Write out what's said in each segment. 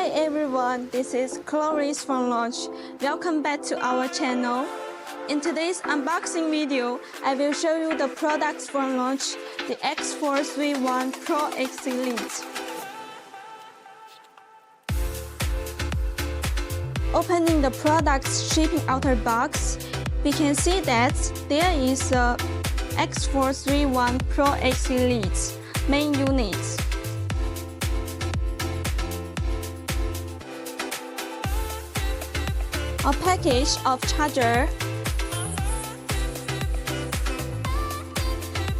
Hi everyone, this is Chloris from Launch. Welcome back to our channel. In today's unboxing video, I will show you the products from Launch, the X431 PROS Elite. Opening the product's shipping outer box, we can see that there is a X431 PROS Elite main unit. A package of charger,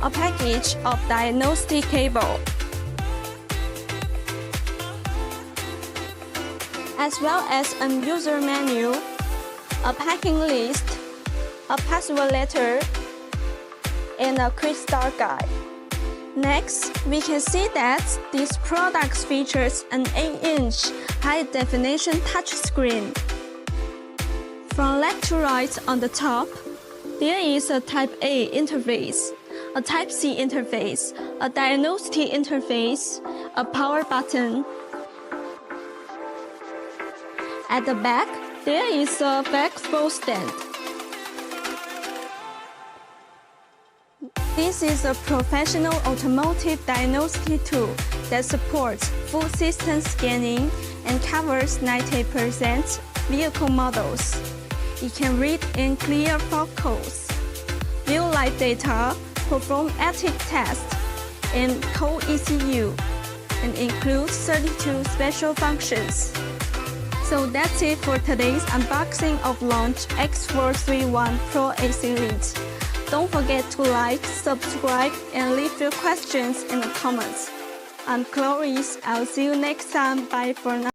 a package of diagnostic cable, as well as a user manual, a packing list, a password letter, and a quick start guide. Next, we can see that this product features an 8-inch high-definition touchscreen. From left to right on the top, there is a Type A interface, a Type C interface, a diagnostic interface, a power button. At the back, there is a backbone stand. This is a professional automotive diagnostic tool that supports full system scanning and covers 90% vehicle models. It can read and clear fault codes, view live data, perform active tests, and code ECU, and includes 32 special functions. So that's it for today's unboxing of Launch X431 PROS Elite. Don't forget to like, subscribe, and leave your questions in the comments. I'm Chloris. I'll see you next time. Bye for now.